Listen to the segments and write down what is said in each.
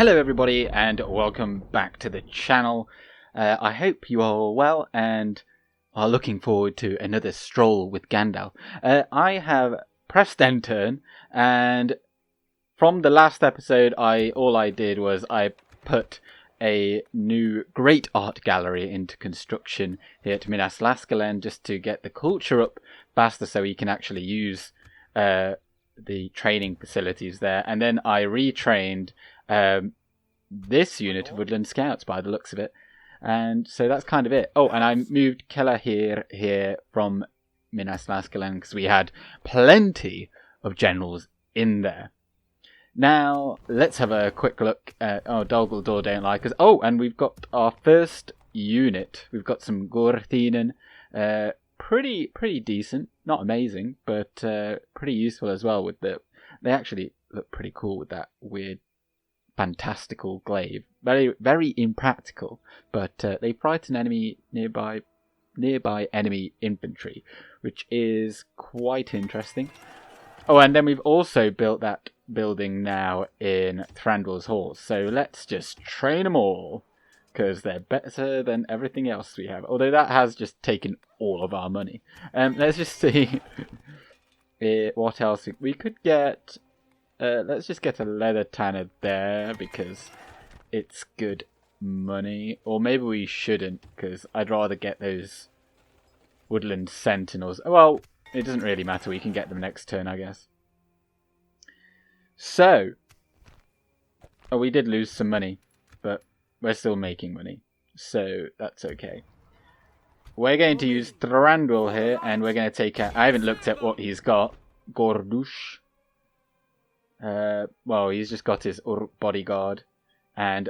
Hello everybody and welcome back to the channel. I hope you are all well and are looking forward to another stroll with Gandalf. I have pressed end turn, and from the last episode all I did was I put a new great art gallery into construction here at Minas Lascalen just to get the culture up faster so we can actually use the training facilities there. And then I retrained this unit of Woodland Scouts by the looks of it. And so that's kind of it. Oh, and I moved Keller here from Minas Lascalen because we had plenty of generals in there. Now, let's have a quick look at... Oh, Dol Guldur don't like us. Oh, and we've got our first unit. We've got some Gorthinen. Pretty decent. Not amazing, but pretty useful as well. They actually look pretty cool with that weird, fantastical glaive. Very, very impractical, but they frighten nearby enemy infantry, which is quite interesting. Oh, and then we've also built that building now in Thranduil's halls. So let's just train them all, because they're better than everything else we have. Although that has just taken all of our money. Let's just see what else we could get. Let's just get a leather tanner there, because it's good money. Or maybe we shouldn't, because I'd rather get those woodland sentinels. Well, it doesn't really matter. We can get them next turn, I guess. So, we did lose some money, but we're still making money, so that's okay. We're going to use Thranduil here, and we're going to take out... I haven't looked at what he's got. Gordush. Well, he's just got his bodyguard and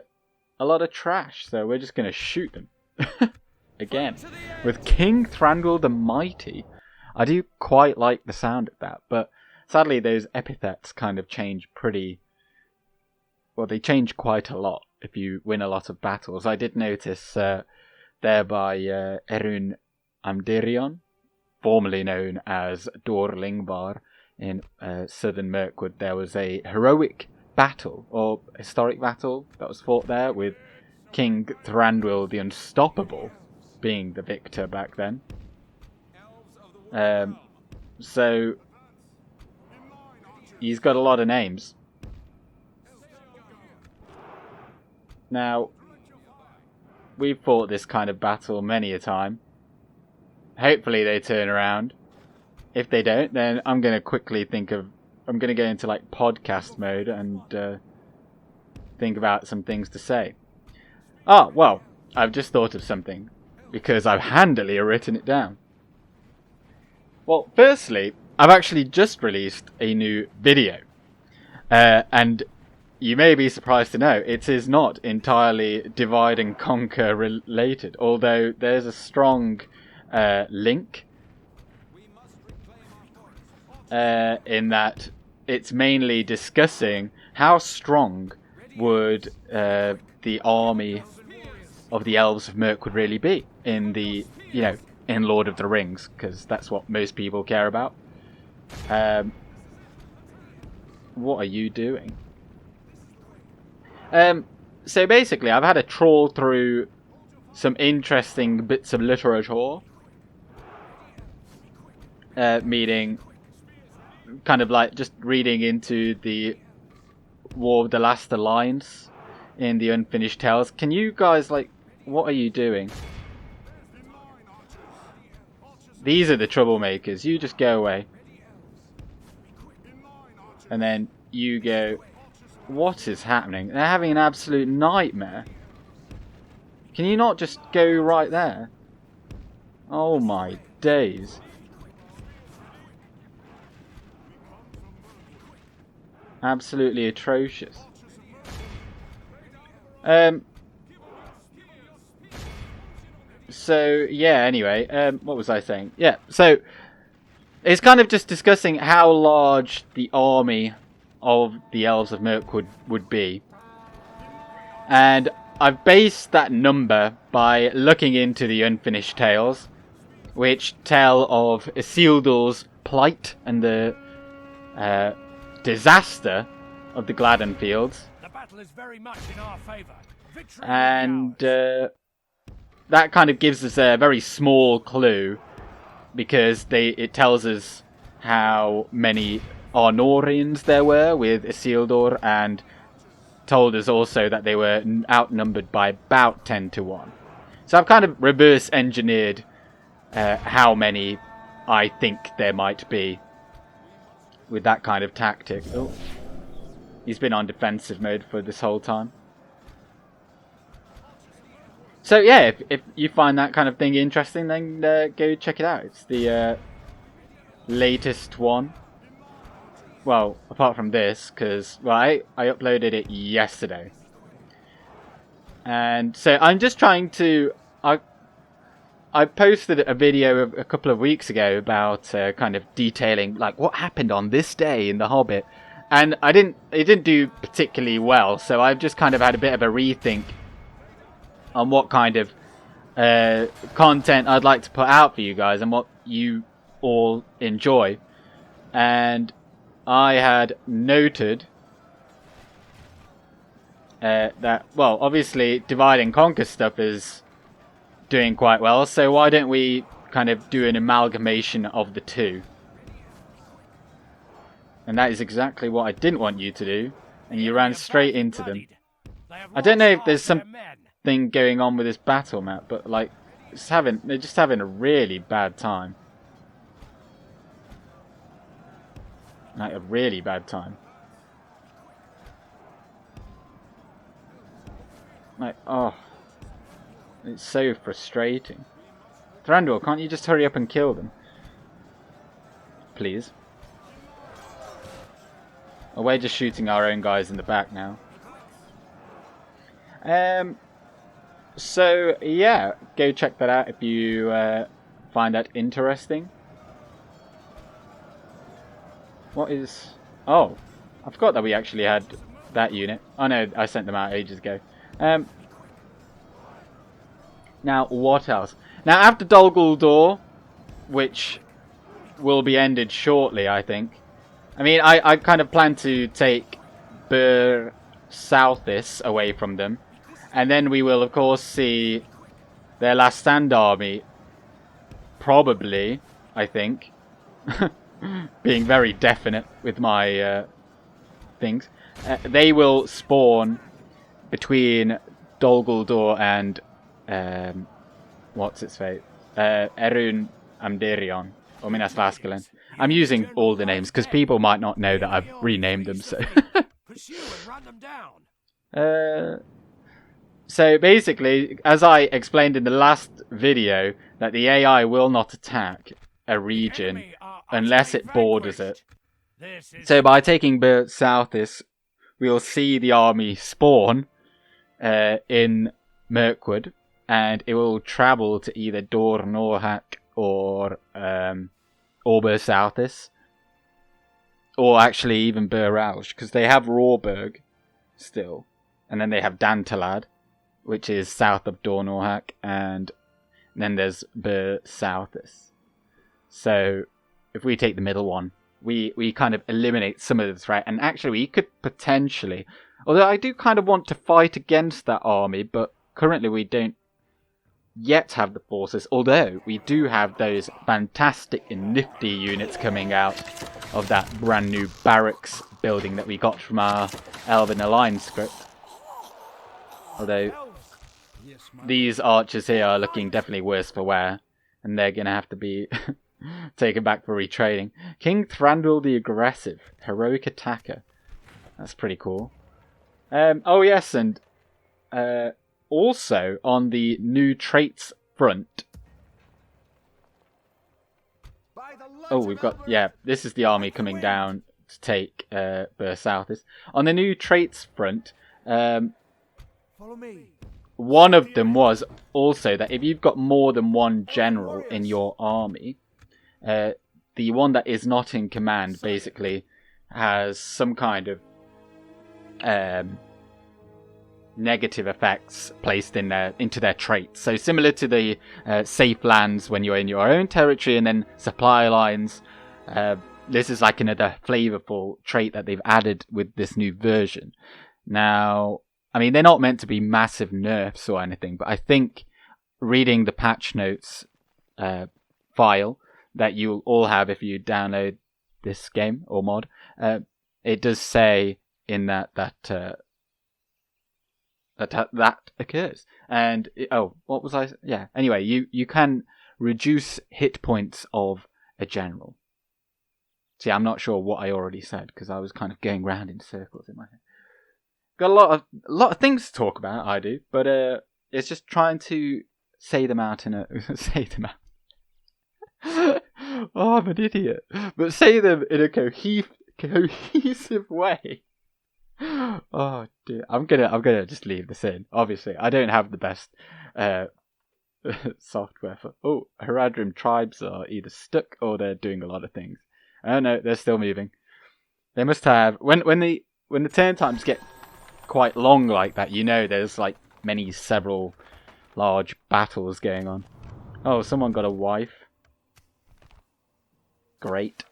a lot of trash, so we're just going to shoot them. Again, with King Thranduil the Mighty. I do quite like the sound of that, but sadly those epithets kind of change pretty... Well, they change quite a lot if you win a lot of battles. I did notice there by Erun Amdirion, formerly known as Dor Lingvar in southern Mirkwood, there was a heroic battle, or historic battle, that was fought there with King Thranduil the Unstoppable being the victor back then. So he's got a lot of names. Now, we've fought this kind of battle many a time. Hopefully they turn around. If they don't, then I'm going to quickly I'm going to go into like podcast mode and think about some things to say. Ah, well, I've just thought of something, because I've handily written it down. Well, firstly, I've actually just released a new video. And you may be surprised to know it is not entirely Divide and Conquer related, although there's a strong link in that it's mainly discussing how strong would the army of the elves of Mirkwood really be in the, in Lord of the Rings, because that's what most people care about. What are you doing? So basically, I've had a trawl through some interesting bits of literature, meaning kind of like just reading into the War of the Last Alliance in the Unfinished Tales. Can you guys, what are you doing? These are the troublemakers. You just go away. And then you go... What is happening? They're having an absolute nightmare. Can you not just go right there? Oh my days. Absolutely atrocious. So, yeah, anyway, what was I saying? Yeah, so it's kind of just discussing how large the army of the elves of Mirkwood would be. And I've based that number by looking into the Unfinished Tales, which tell of Isildur's plight and the disaster of the Gladden Fields. battle is very much in our favor. Victory And that kind of gives us a very small clue, because it tells us how many Arnorians there were with Isildur, and told us also that they were outnumbered by about 10 to 1. So I've kind of reverse engineered how many I think there might be with that kind of tactic. Oh, he's been on defensive mode for this whole time. So yeah, if you find that kind of thing interesting, then go check it out. It's the latest one. Well, apart from this, because I uploaded it yesterday. And so I'm just trying to... I posted a video a couple of weeks ago about kind of detailing like what happened on this day in The Hobbit. And it didn't do particularly well, so I've just kind of had a bit of a rethink on what kind of content I'd like to put out for you guys and what you all enjoy. And I had noted that, well, obviously Divide and Conquer stuff is doing quite well, so why don't we kind of do an amalgamation of the two? And that is exactly what I didn't want you to do, and you ran straight into them. I don't know if there's something going on with this battle map, but like they're just having a really bad time. Like a really bad time. Like, oh, it's so frustrating. Thranduil, can't you just hurry up and kill them? Please. Oh, we're just shooting our own guys in the back now. So yeah, go check that out if you find that interesting. What is... Oh, I forgot that we actually had that unit. Oh no, I sent them out ages ago. Now, what else? Now, after Dol Guldur, which will be ended shortly, I think. I mean, I kind of plan to take Bur Southis away from them. And then we will, of course, see their last stand army. Probably, I think. Being very definite with my things. They will spawn between Dol Guldur and what's its fate? Erun Amderion, or Minas Vaskelen. I'm using all the names because people might not know that I've renamed them. So basically, as I explained in the last video, that the AI will not attack a region unless it borders it. So by taking Bur Southis, we'll see the army spawn in Mirkwood, and it will travel to either Dor Norhak or Bur Southis, or actually even Bur Rausch, because they have Rawburg still, and then they have Dantalad, which is south of Dor Norhak, and then there's Bur Southis. So if we take the middle one, we kind of eliminate some of the threat, and actually we could potentially, although I do kind of want to fight against that army, but currently we don't yet have the forces, although we do have those fantastic and nifty units coming out of that brand new barracks building that we got from our Elven Alliance script. Although these archers here are looking definitely worse for wear, and they're going to have to be taken back for retraining. King Thranduil the Aggressive, heroic attacker. That's pretty cool. Oh yes, and also on the new traits front. Oh, we've got, yeah, this is the army coming down to take Bur Southis. On the new traits front, one of them was also that if you've got more than one general in your army, the one that is not in command basically has some kind of negative effects placed in into their traits. So similar to the safe lands when you're in your own territory, and then supply lines. This is like another flavorful trait that they've added with this new version. Now, I mean, they're not meant to be massive nerfs or anything, but I think reading the patch notes file that you'll all have if you download this game or mod, it does say in that occurs. And what was I? Yeah. Anyway, you can reduce hit points of a general. See, I'm not sure what I already said because I was kind of going round in circles in my head. Got a lot of things to talk about. I do, but it's just trying to say them out in a say them out. Oh, I'm an idiot. But say them in a cohesive way. Oh dear, I'm gonna just leave this in. Obviously, I don't have the best software for. Oh, Haradrim tribes are either stuck or they're doing a lot of things. Oh no, they're still moving. They must have when the turn times get quite long like that. You know, there's like several large battles going on. Oh, someone got a wife. Great.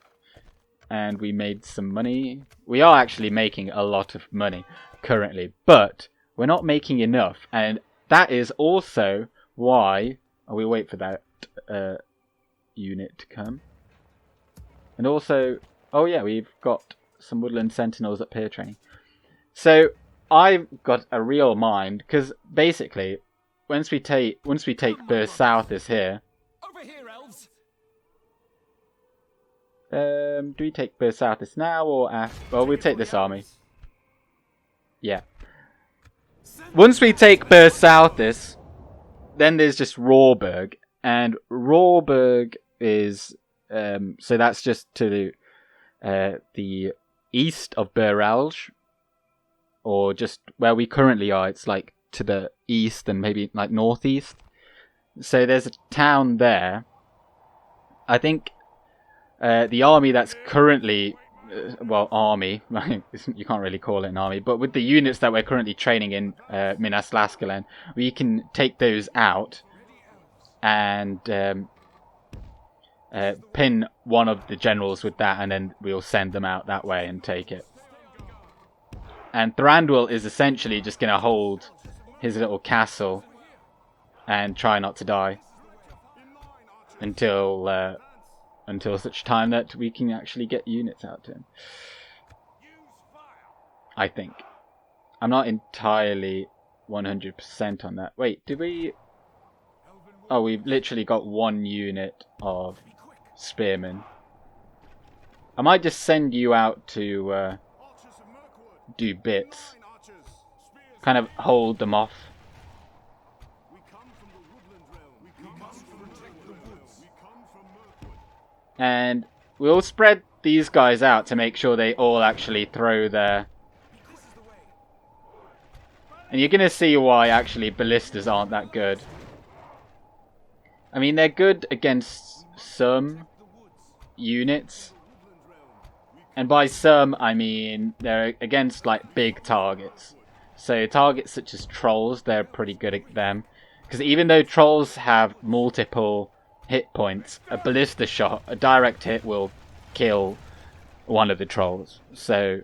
And we made some money. We are actually making a lot of money currently, but we're not making enough. And that is also why we wait for that unit to come. And also, oh yeah, we've got some woodland sentinels up here training. So I've got a real mind because basically, once we take Burst South is here. Over here, elves. Do we take Burst South now or after? Well, we'll take this army. Yeah. Once we take Burst South then there's just Rawburg, and Rawburg is so that's just to the east of Burelge, or just where we currently are. It's like to the east and maybe like northeast. So there's a town there. I think the army that's currently army, you can't really call it an army, but with the units that we're currently training in Minas Lascalen, we can take those out and pin one of the generals with that, and then we'll send them out that way and take it. And Thranduil is essentially just going to hold his little castle and try not to die until such time that we can actually get units out to him. I think. I'm not entirely 100% on that. Wait, did we... Oh, we've literally got one unit of spearmen. I might just send you out to do bits. Kind of hold them off. And we'll spread these guys out to make sure they all actually throw their... And you're going to see why actually ballistas aren't that good. I mean, they're good against some units. And by some, I mean they're against like big targets. So targets such as trolls, they're pretty good at them. Because even though trolls have multiple hit points, a ballista shot, a direct hit will kill one of the trolls. So,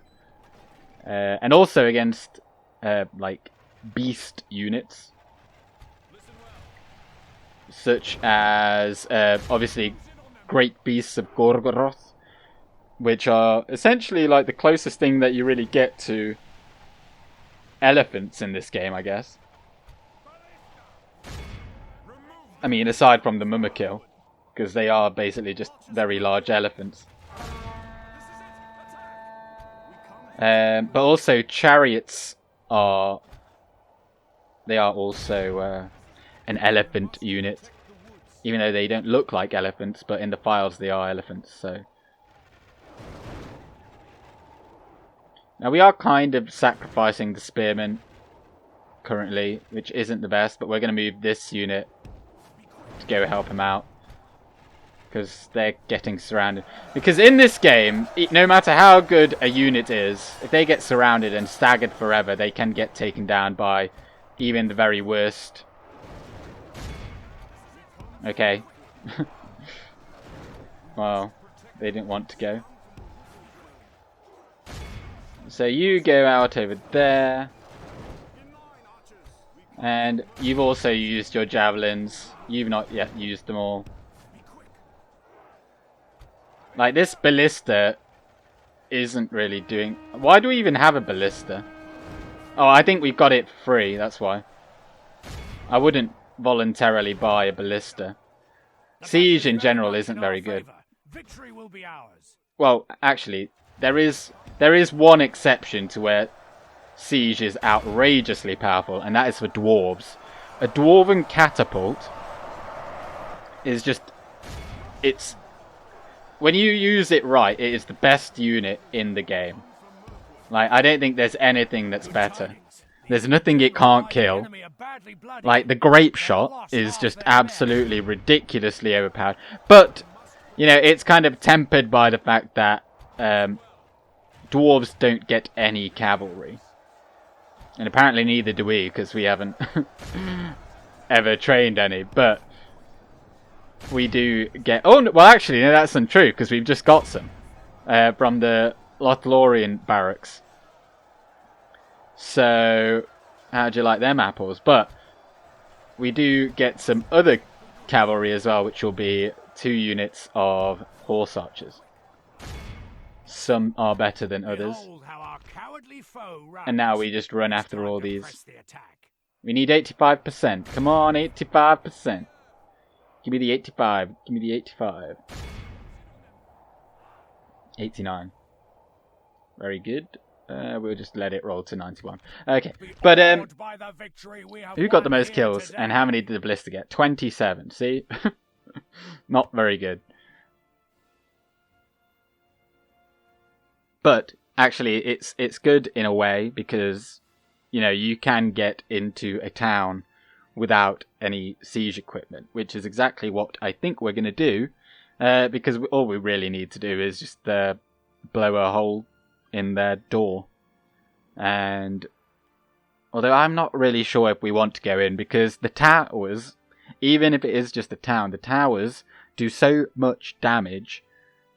and also against like beast units, such as obviously great beasts of Gorgoroth, which are essentially like the closest thing that you really get to elephants in this game, I guess. I mean, aside from the Mumakil, because they are basically just very large elephants. But also chariots are... They are also an elephant unit. Even though they don't look like elephants, but in the files they are elephants, so... Now we are kind of sacrificing the spearmen currently, which isn't the best, but we're going to move this unit to go help him out. Because they're getting surrounded. Because in this game, no matter how good a unit is, if they get surrounded and staggered forever, they can get taken down by even the very worst. Okay. Well, they didn't want to go. So you go out over there. And you've also used your javelins. You've not yet used them all. Like, this ballista isn't really doing... Why do we even have a ballista? Oh, I think we got it free, that's why. I wouldn't voluntarily buy a ballista. Siege in general isn't very good. Victory will be ours. Well, actually, there is one exception to where Siege is outrageously powerful, and that is for dwarves. A dwarven catapult is just... It's... When you use it right, it is the best unit in the game. Like, I don't think there's anything that's better. There's nothing it can't kill. Like, the grape shot is just absolutely ridiculously overpowered. But, you know, it's kind of tempered by the fact that dwarves don't get any cavalry. And apparently neither do we, because we haven't ever trained any. But we do get... Oh, no, well, actually, no, that's untrue, because we've just got some from the Lothlorien barracks. So, how do you like them apples? But we do get some other cavalry as well, which will be 2 units of horse archers. Some are better than others. And now we just run after all these. We need 85%. Come on, 85%. Give me the 85. Give me the 85. 89. Very good. We'll just let it roll to 91. Okay. But, who got the most kills and how many did the ballista get? 27. See? Not very good. But actually, it's good in a way because, you know, you can get into a town without any siege equipment, which is exactly what I think we're going to do, because all we really need to do is just blow a hole in their door. And although I'm not really sure if we want to go in, because the towers, even if it is just a town, the towers do so much damage.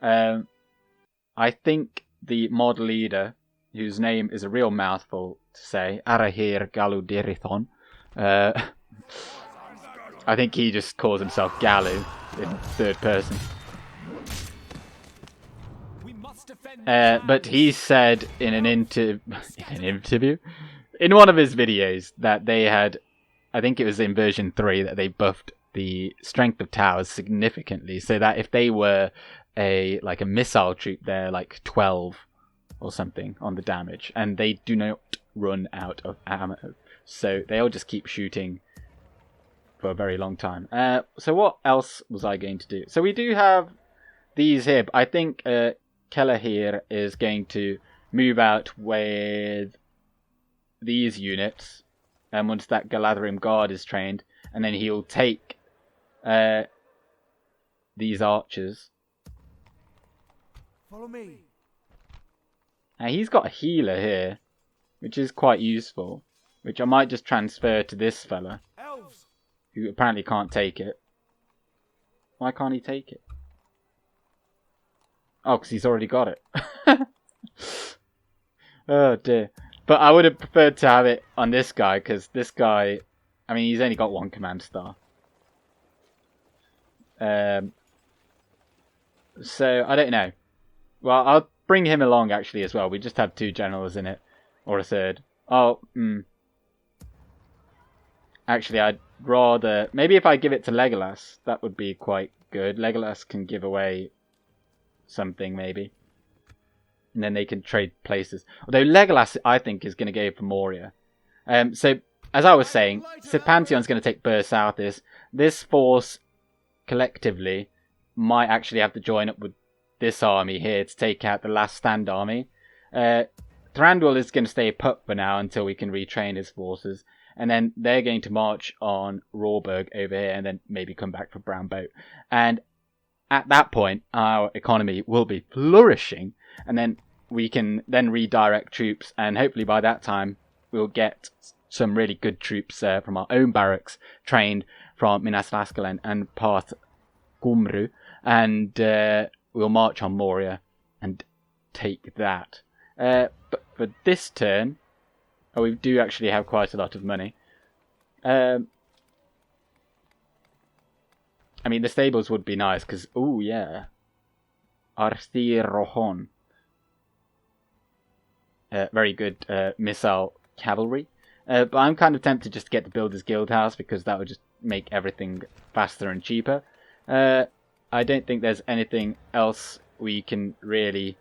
I think the mod leader, whose name is a real mouthful to say, Arahir Galudirithon, I think he just calls himself Galu in third person. But he said in an interview, in one of his videos, that they had, I think it was in version 3, that they buffed the strength of towers significantly, so that if they were a missile troop, they're like 12 or something on the damage, and they do not run out of ammo, so they'll just keep shooting for a very long time. So what else was I going to do? So we do have these here. I think Keller here is going to move out with these units, and once that Galadrim guard is trained, and then he'll take these archers. Follow me. Now he's got a healer here, which is quite useful, which I might just transfer to this fella, Elves. who apparently can't take it. Why can't he take it? Oh, because he's already got it. Oh dear. But I would have preferred to have it on this guy, because this guy, I mean, he's only got 1 command star. So, I don't know. Well, I'll bring him along actually as well. We just have 2 generals in it. Or a third. Oh, Actually, I'd rather... Maybe if I give it to Legolas, that would be quite good. Legolas can give away something, maybe. And then they can trade places. Although Legolas, I think, is going to go for Moria. So, as I was saying, Sidhpantion's going to take Burr South. This force, collectively, might actually have to join up with this army here to take out the Last Stand army. Thranduil is going to stay put for now until we can retrain his forces. And then they're going to march on Rawburg over here and then maybe come back for Brown Boat. And at that point, our economy will be flourishing. And then we can then redirect troops. And hopefully by that time, we'll get some really good troops from our own barracks, trained from Minas Ithil and Parth Gumru. And we'll march on Moria and take that. But for this turn, we do actually have quite a lot of money. I mean, the stables would be nice because, oh yeah, Arthirohon. Very good missile cavalry. But I'm kind of tempted just to get the Builder's Guild House because that would just make everything faster and cheaper. I don't think there's anything else we can really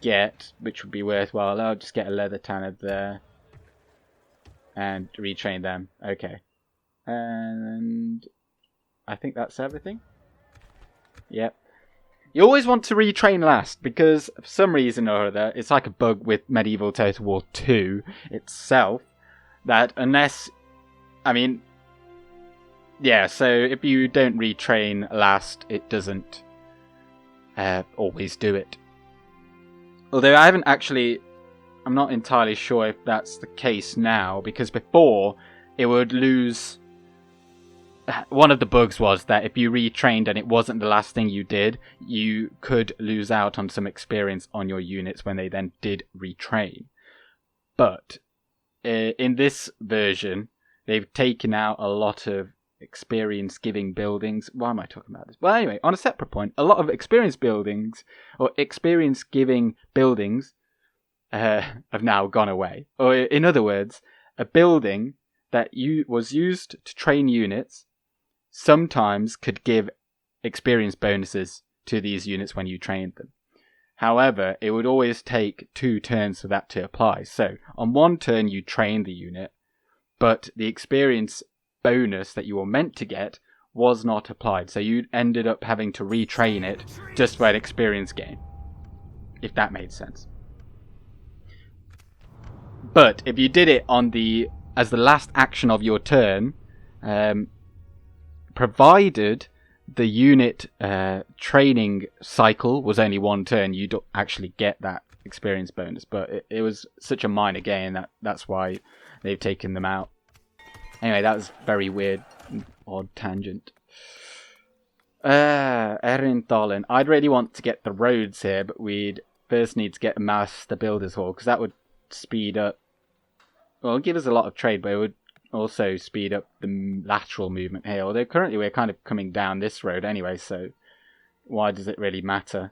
get which would be worthwhile. I'll just get a leather tanner there and retrain them. Okay. And I think that's everything. Yep. You always want to retrain last because for some reason or other, it's like a bug with Medieval Total War 2 itself, that unless, I mean, yeah, so if you don't retrain last, it doesn't always do it. Although I haven't actually, I'm not entirely sure if that's the case now, because before it would lose. One of the bugs was that if you retrained and it wasn't the last thing you did, you could lose out on some experience on your units when they then did retrain. But in this version, they've taken out a lot of experience-giving buildings. Why am I talking about this? Well, anyway, on a separate point, a lot of experience buildings, or experience-giving buildings, have now gone away. Or in other words, a building that was used to train units sometimes could give experience bonuses to these units when you trained them. However, it would always take 2 turns for that to apply. So, on 1 turn you train the unit, but the experience bonus that you were meant to get was not applied. So you ended up having to retrain it just for an experience gain. If that made sense. But if you did it on as the last action of your turn, provided the unit training cycle was only 1 turn, you'd actually get that experience bonus. But it was such a minor gain that's why they've taken them out. Anyway, that was very weird, odd tangent. Erin Tholin. I'd really want to get the roads here, but we'd first need to get a Master Builder's Hall, because that would speed up, well, give us a lot of trade, but it would also speed up the lateral movement here. Although currently we're kind of coming down this road anyway, so why does it really matter?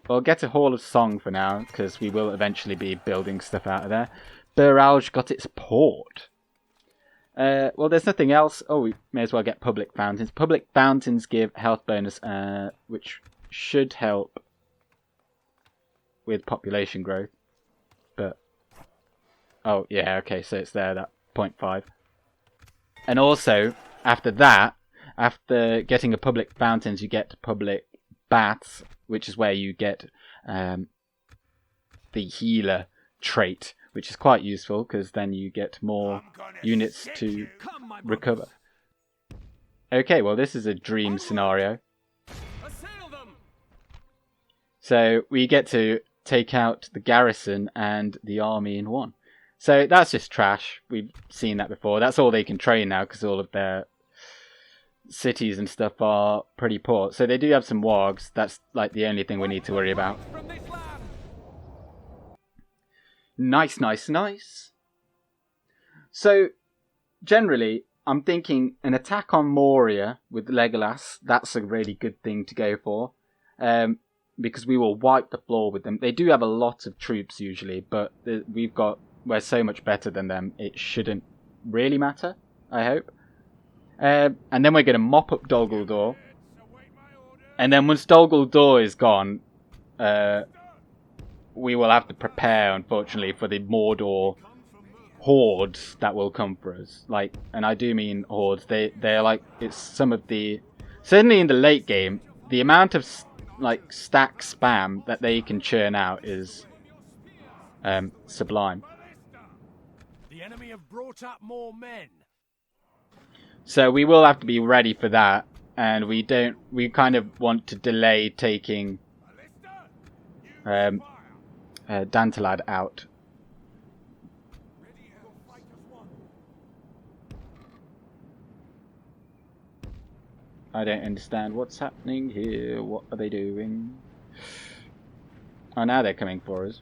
Well, get a Hall of Song for now, because we will eventually be building stuff out of there. Buralge got its port. Well, there's nothing else. Oh, we may as well get Public Fountains. Public Fountains give health bonus, which should help with population growth. But, oh, yeah, okay, so it's there, that 0.5. And also, after that, after getting a Public Fountains, you get Public Baths, which is where you get the healer trait, which is quite useful, because then you get more units to recover. Okay, well, this is a dream scenario. So, we get to take out the garrison and the army in one. So that's just trash. We've seen that before. That's all they can train now because all of their cities and stuff are pretty poor. So they do have some wargs. That's like the only thing we need to worry about. Nice, nice, nice. So generally, I'm thinking an attack on Moria with Legolas. That's a really good thing to go for. Because we will wipe the floor with them. They do have a lot of troops usually, but we're so much better than them, it shouldn't really matter, I hope. And then we're going to mop up Dol Guldur. And then once Dol Guldur is gone, we will have to prepare, unfortunately, for the Mordor hordes that will come for us. Like, and I do mean hordes. They're like, it's some of the, certainly in the late game, the amount of like stack spam that they can churn out is sublime. The enemy have brought up more men. So we will have to be ready for that, and we kind of want to delay taking Dantalad out. I don't understand what's happening here. What are they doing? Oh, now they're coming for us.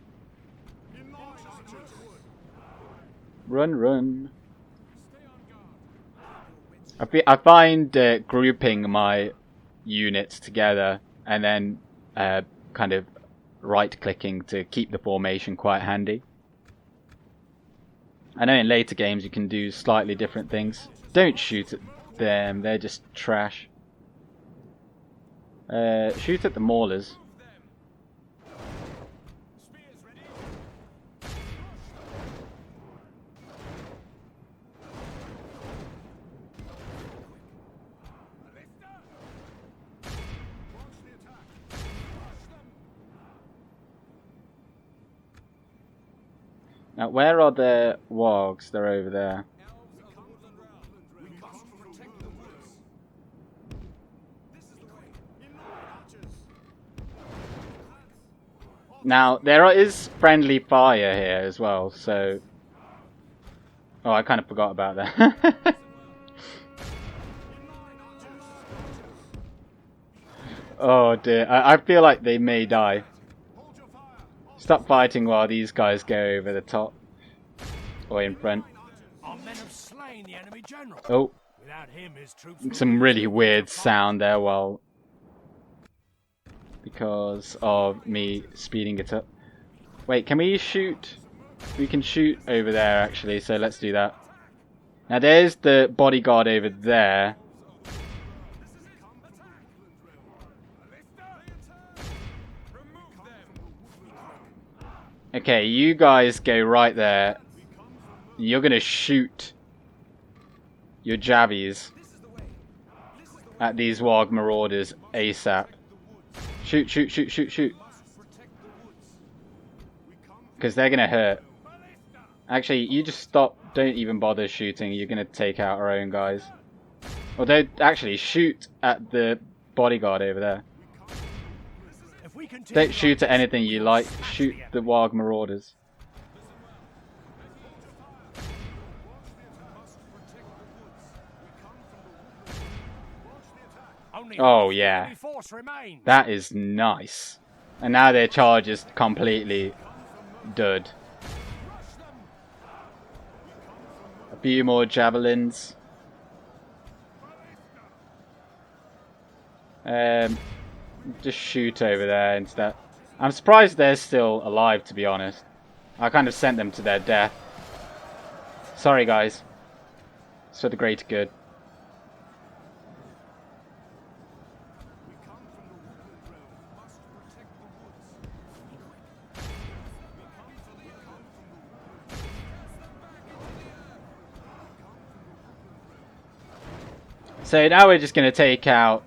Run, run. I find grouping my units together and then kind of right-clicking to keep the formation quite handy. I know in later games you can do slightly different things. Don't shoot at them, they're just trash. Shoot at the maulers. Now, where are the wargs? They're over there. Now, there is friendly fire here as well, so... Oh, I kind of forgot about that. Oh dear, I feel like they may die. Stop fighting while these guys go over the top. Or in front. Our men have slain the enemy general. Oh. Without him, his troops Some really weird sound there while... because of me speeding it up. Wait, can we shoot? We can shoot over there actually, so let's do that. Now there's the bodyguard over there. Okay, you guys go right there. You're gonna shoot your jabbies at these warg marauders ASAP. Shoot, shoot, shoot, shoot, shoot. Because they're gonna hurt. Actually, you just stop. Don't even bother shooting. You're gonna take out our own guys. Although, actually, shoot at the bodyguard over there. Don't shoot at anything you like. Shoot the warg marauders. Oh yeah, that is nice. And now their charge is completely dud. A few more javelins. Just shoot over there instead. I'm surprised they're still alive, to be honest. I kind of sent them to their death. Sorry guys. It's for the greater good. So now we're just going to take out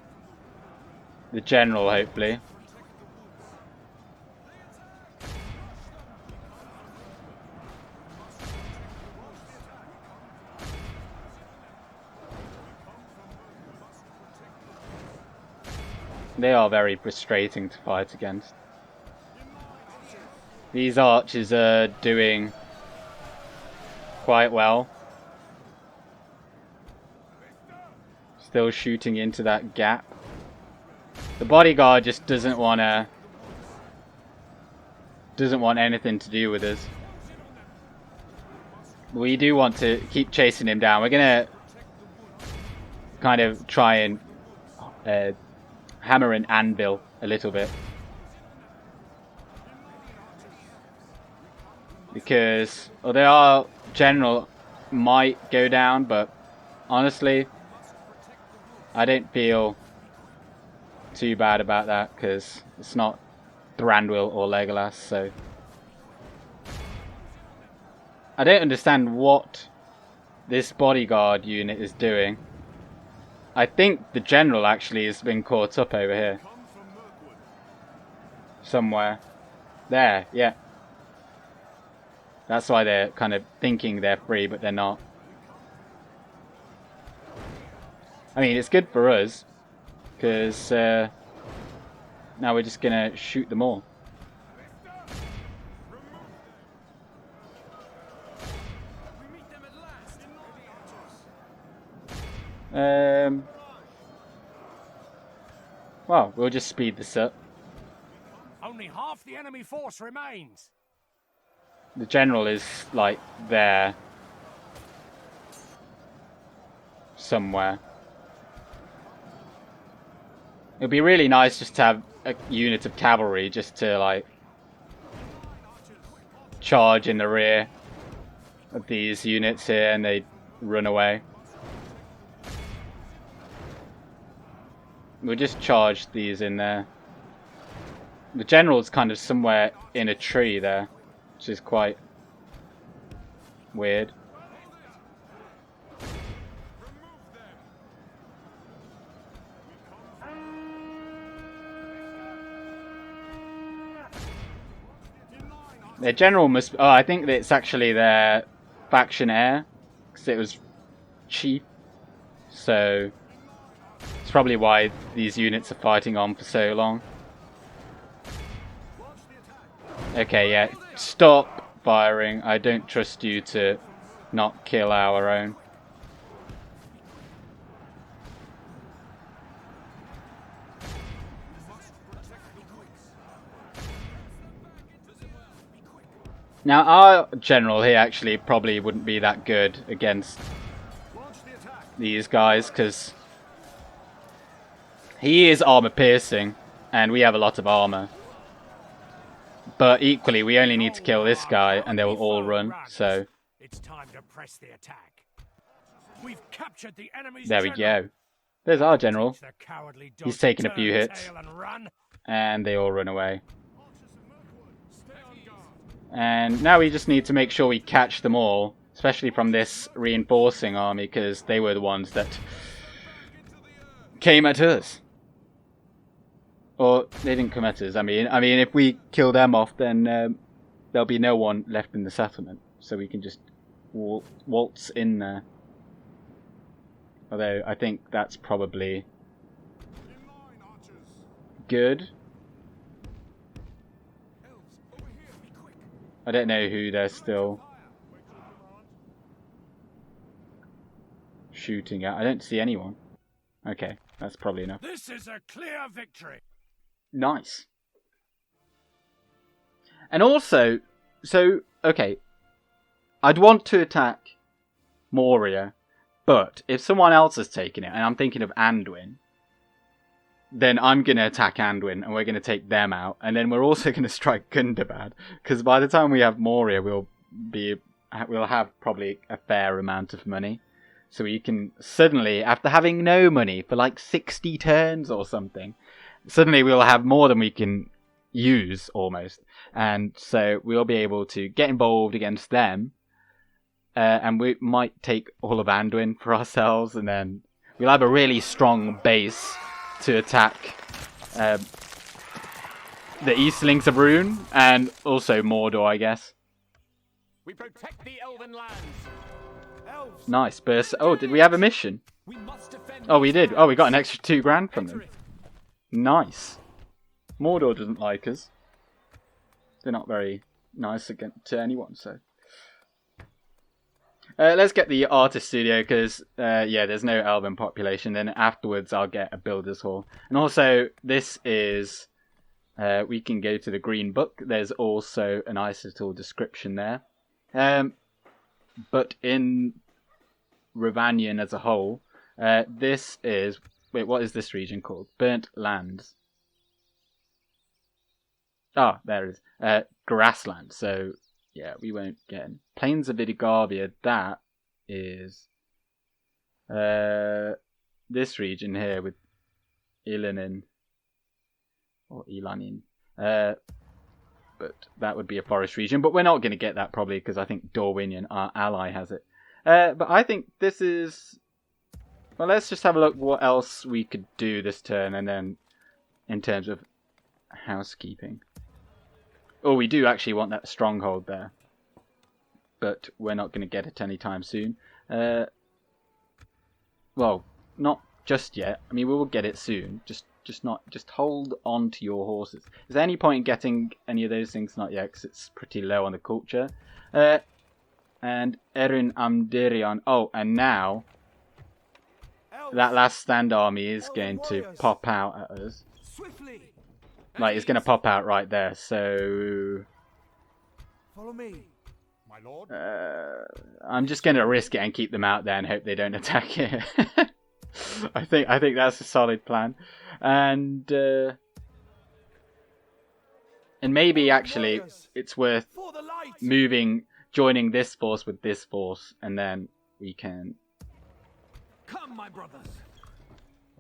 the general, hopefully. They are very frustrating to fight against. These archers are doing quite well. Still shooting into that gap. The bodyguard just doesn't want anything to do with us. We do want to keep chasing him down. We're gonna kind of try and hammer and anvil a little bit, because although our general might go down, but honestly I don't feel too bad about that because it's not Thranduil or Legolas, so I don't understand what this bodyguard unit is doing. I think the general actually has been caught up over here. Somewhere. There, yeah. That's why they're kind of thinking they're free, but they're not. I mean, it's good for us, because now we're just going to shoot them all. Well, we'll just speed this up. Only half the enemy force remains. The general is, like, there. Somewhere. It'd be really nice just to have a unit of cavalry just to, like, charge in the rear of these units here and they run away. We'll just charge these in there. The general's kind of somewhere in a tree there, which is quite weird. Their general must... Oh, I think that it's actually their faction heir, because it was cheap. So it's probably why these units are fighting on for so long. Okay, yeah. Stop firing. I don't trust you to not kill our own. Now, our general here actually probably wouldn't be that good against these guys, because he is armor piercing, and we have a lot of armor. But equally, we only need to kill this guy, and they will all run, so... It's time to press the attack. We've captured the enemy's there we go. There's our general. He's taken a few hits, and they all run away. And now we just need to make sure we catch them all, especially from this reinforcing army, because they were the ones that came at us. Or they didn't come at us. I mean, if we kill them off, then there'll be no one left in the settlement, so we can just waltz in there. Although I think that's probably good. I don't know who they're still shooting at. I don't see anyone. Okay, that's probably enough. This is a clear victory. Nice. And also, so, okay, I'd want to attack Moria, but if someone else has taken it, and I'm thinking of Anduin, then I'm going to attack Anduin, and we're going to take them out, and then we're also going to strike Gundabad, because by the time we have Moria, we'll have probably a fair amount of money. So we can suddenly, after having no money for like 60 turns or something, suddenly we'll have more than we can use, almost. And so we'll be able to get involved against them, and we might take all of Anduin for ourselves, and then we'll have a really strong base to attack the Eastlings of Rune, and also Mordor, I guess. We protect the elven lands. Elves. Nice burst. Oh, did we have a mission? Oh, we did. Oh, we got an extra 2 grand from them. Nice. Mordor doesn't like us. They're not very nice to anyone, so... let's get the artist studio, because, yeah, there's no elven population. Then afterwards, I'll get a builder's hall. And also, this is... we can go to the Green Book. There's also a nice little description there. But in Rivanion as a whole, this is... Wait, what is this region called? Burnt Lands. Ah, there it is. Grassland, so... Yeah, we won't get in. Plains of Vidigarbia, that is this region here with Ilanin or Ilanin. But that would be a forest region, but we're not going to get that probably because I think Dorwinion, our ally, has it. But I think this is... Well, let's just have a look what else we could do this turn, and then in terms of housekeeping. Oh, we do actually want that stronghold there. But we're not going to get it anytime soon. Well, not just yet. I mean, we will get it soon. Just hold on to your horses. Is there any point in getting any of those things? Not yet, because it's pretty low on the culture. And Erin Amdirion. Oh, and now that last stand army is going to pop out at us. Like, it's going to pop out right there, so... Follow me, my lord. I'm just going to risk it and keep them out there and hope they don't attack it. I think that's a solid plan. And maybe, actually, it's worth joining this force with this force, and then we can... Come, my brothers.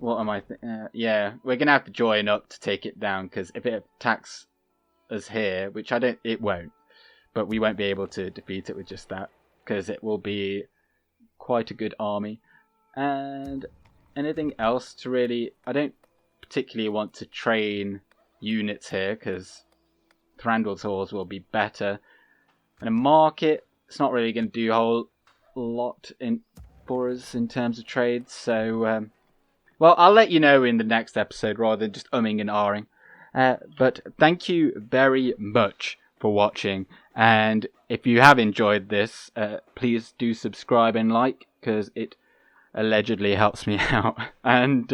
What am I... yeah, we're going to have to join up to take it down, because if it attacks us here, which it won't, but we won't be able to defeat it with just that, because it will be quite a good army. And anything else to really... I don't particularly want to train units here, because Thranduil's hordes will be better. And a market, it's not really going to do a whole lot for us in terms of trades, so... well, I'll let you know in the next episode rather than just umming and ahhing. But thank you very much for watching. And if you have enjoyed this, please do subscribe and like, because it allegedly helps me out. And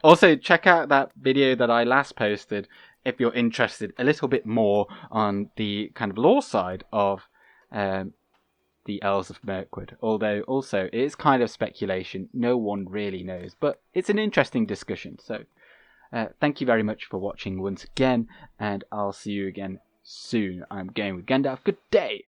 also check out that video that I last posted if you're interested a little bit more on the kind of lore side of the Elves of Mirkwood, although also it is kind of speculation. No one really knows, but it's an interesting discussion. So thank you very much for watching once again, and I'll see you again soon. I'm going with Gandalf. Good day!